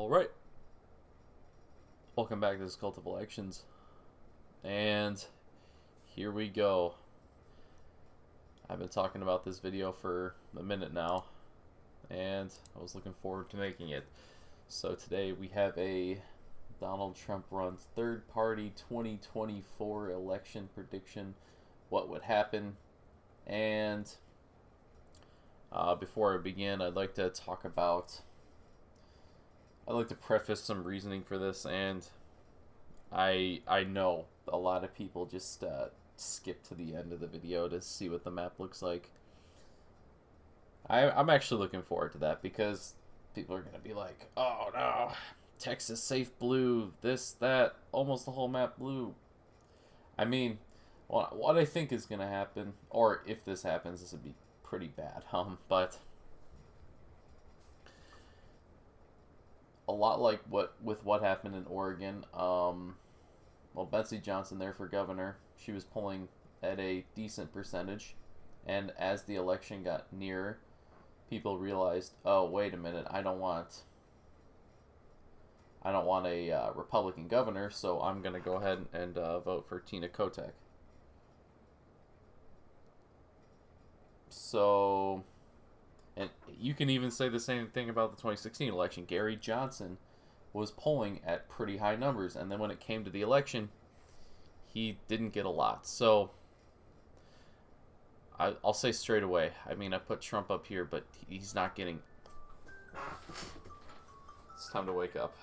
Alright, welcome back to this Cult of Elections, and here we go. I've been talking about this video for a minute now, and I was looking forward to making it. So today we have a Donald Trump runs third party 2024 election prediction, what would happen, and before I begin, I'd like to preface some reasoning for this, and I know a lot of people just skip to the end of the video to see what the map looks like. I'm actually looking forward to that because people are going to be like, oh no, Texas safe blue, this, that, almost the whole map blue. I mean, what I think is going to happen, or if this happens, this would be pretty bad, but a lot like what happened in Oregon. Well, Betsy Johnson there for governor, she was polling at a decent percentage, and as the election got nearer, people realized, oh wait a minute, I don't want a Republican governor, so I'm gonna go ahead and vote for Tina Kotek. So, and you can even say the same thing about the 2016 election. Gary Johnson was polling at pretty high numbers, and then when it came to the election, he didn't get a lot. So, I'll say straight away, I mean, I put Trump up here, but he's not getting... It's time to wake up.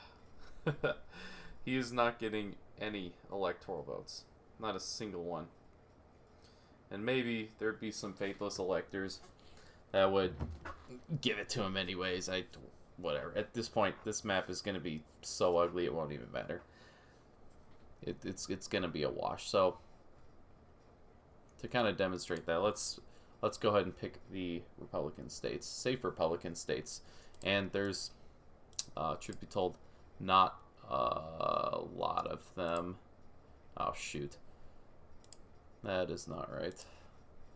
He is not getting any electoral votes. Not a single one. And maybe there'd be some faithless electors that would give it to him anyways. Whatever. At this point, this map is going to be so ugly it won't even matter. It's going to be a wash. So to kind of demonstrate that, let's go ahead and pick the Republican states, safe Republican states. And there's, truth be told, not a lot of them. Oh shoot. That is not right.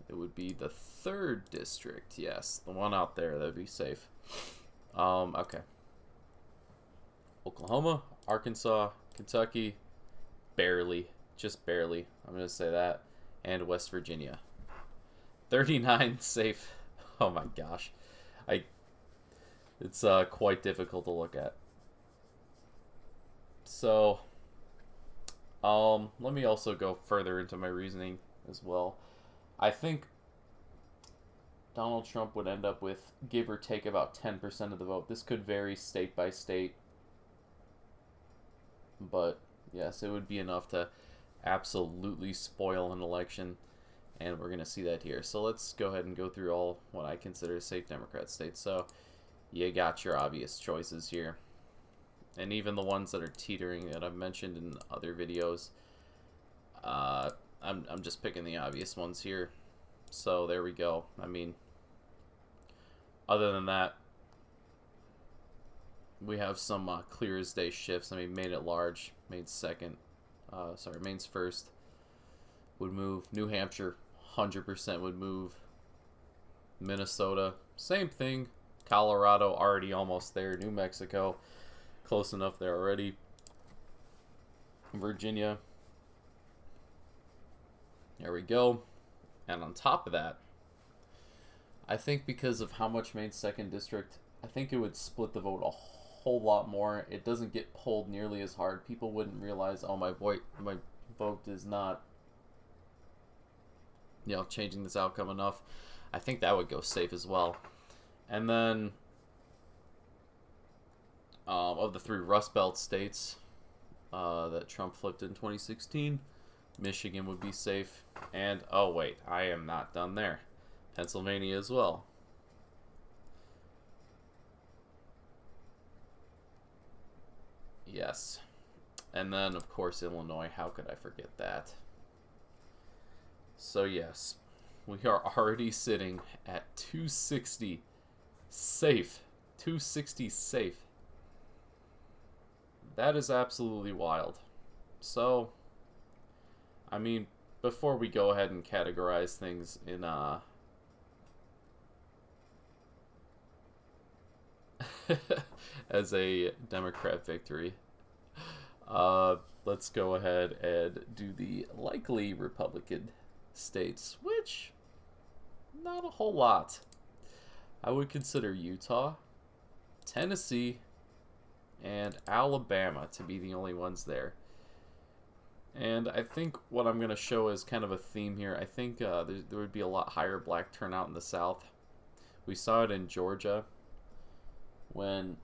It would be the 3rd district. Yes, the one out there. That would be safe. Okay. Oklahoma, Arkansas, Kentucky, barely. Just barely. I'm going to say that. And West Virginia. 39 safe. Oh my gosh. It's quite difficult to look at. So... let me also go further into my reasoning as well. I think Donald Trump would end up with, give or take, about 10% of the vote. This could vary state by state. But, yes, it would be enough to absolutely spoil an election. And we're going to see that here. So let's go ahead and go through all what I consider safe Democrat states. So, you got your obvious choices here. And even the ones that are teetering that I've mentioned in other videos, I'm just picking the obvious ones here. So there we go. I mean, other than that, we have some clear as day shifts. I mean, Maine at large, Maine's second, Maine's first would move. New Hampshire, 100% would move. Minnesota, same thing. Colorado, already almost there. New Mexico, close enough there already. Virginia. There we go. And on top of that, I think because of how much Maine's 2nd district, I think it would split the vote a whole lot more. It doesn't get pulled nearly as hard. People wouldn't realize, oh, my vote is not, changing this outcome enough. I think that would go safe as well. And then, of the 3 Rust Belt states that Trump flipped in 2016, Michigan would be safe. And, oh wait, I am not done there. Pennsylvania as well. Yes. And then, of course, Illinois. How could I forget that? So, yes, we are already sitting at 260 safe. 260 safe. That is absolutely wild. So, I mean, before we go ahead and categorize things in as a Democrat victory. Let's go ahead and do the likely Republican states, which not a whole lot. I would consider Utah, Tennessee, and Alabama to be the only ones there. And I think what I'm going to show is kind of a theme here. I think there would be a lot higher black turnout in the South. We saw it in Georgia when,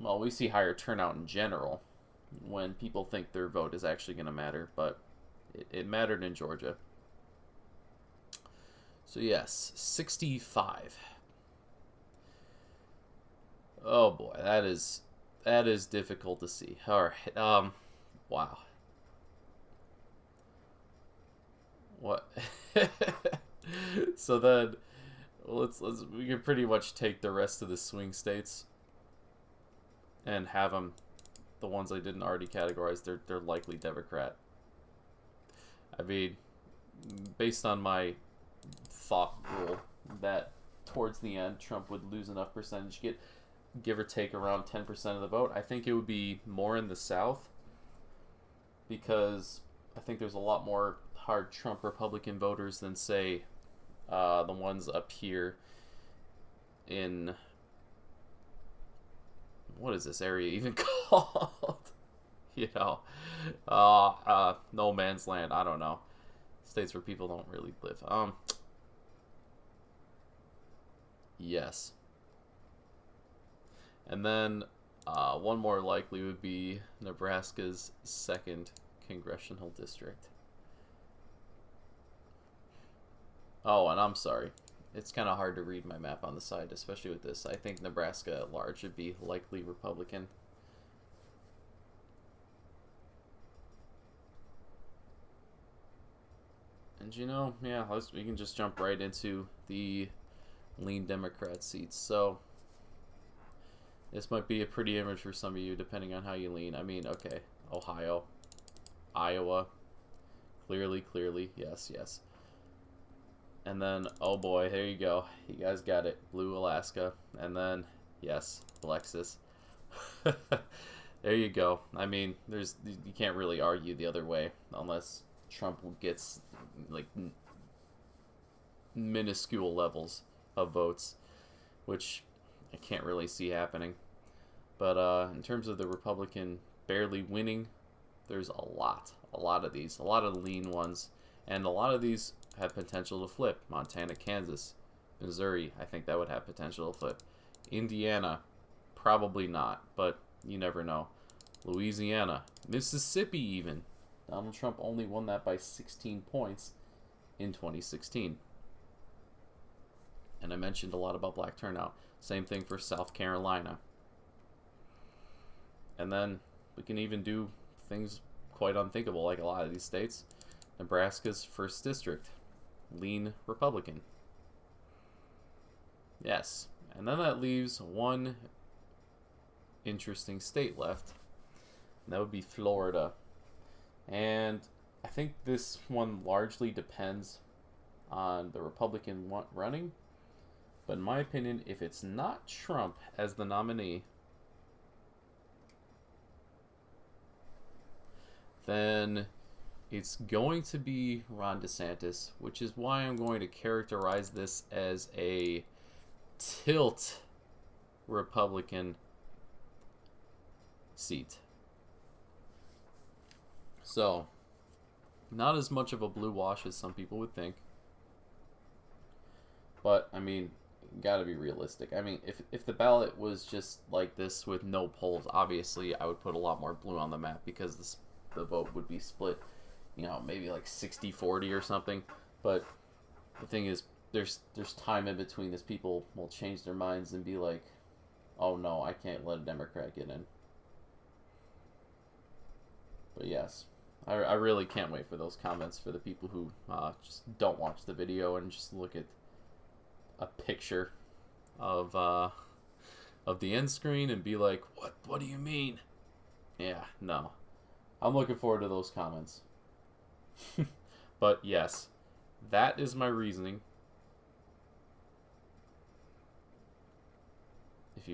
well, we see higher turnout in general when people think their vote is actually going to matter, but it mattered in Georgia. So yes, 65. Oh boy, that is difficult to see. All right, wow. What? So then, we can pretty much take the rest of the swing states and have them, the ones I didn't already categorize, they're likely Democrat. I mean, based on my thought rule that towards the end Trump would lose enough percentage, give or take around 10% of the vote, I think it would be more in the South, because I think there's a lot more hard Trump Republican voters than, say, the ones up here in, what is this area even called? You know, no man's land. I don't know. States where people don't really live. Yes. And then one more likely would be Nebraska's 2nd congressional district. Oh, and I'm sorry. It's kind of hard to read my map on the side, especially with this. I think Nebraska at large would be likely Republican. And you know, yeah, we can just jump right into the lean Democrat seats. So this might be a pretty image for some of you, depending on how you lean. I mean, okay, Ohio, Iowa, clearly, yes. And then, oh boy, there you go. You guys got it. Blue Alaska. And then, yes, Alexis. There you go. I mean, you can't really argue the other way unless Trump gets like minuscule levels of votes, which I can't really see happening. But in terms of the Republican barely winning, there's a lot of these, a lot of lean ones, and a lot of these have potential to flip. Montana, Kansas, Missouri, I think that would have potential to flip. Indiana, probably not, but you never know. Louisiana, Mississippi even. Donald Trump only won that by 16 points in 2016. And I mentioned a lot about black turnout. Same thing for South Carolina. And then we can even do things quite unthinkable, like a lot of these states. Nebraska's 1st district, lean Republican. Yes. And then that leaves one interesting state left. And that would be Florida. And I think this one largely depends on the Republican running. But in my opinion, if it's not Trump as the nominee, then it's going to be Ron DeSantis, which is why I'm going to characterize this as a tilt Republican seat. So, not as much of a blue wash as some people would think. But, I mean, gotta be realistic. I mean, if the ballot was just like this with no polls, obviously I would put a lot more blue on the map because the vote would be split, you know, maybe like 60-40 or something. But the thing is, there's time in between this. People will change their minds and be like, oh no, I can't let a Democrat get in. But yes, I really can't wait for those comments for the people who just don't watch the video and just look at a picture of the end screen and be like, what do you mean? Yeah, no. I'm looking forward to those comments. But yes, that is my reasoning. If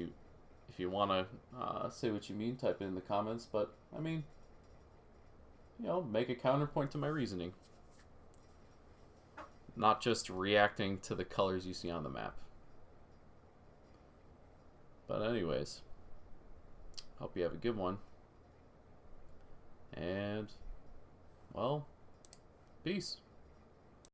If you want to say what you mean, type it in the comments. But, I mean, you know, make a counterpoint to my reasoning. Not just reacting to the colors you see on the map. But anyways, hope you have a good one. And, well, peace.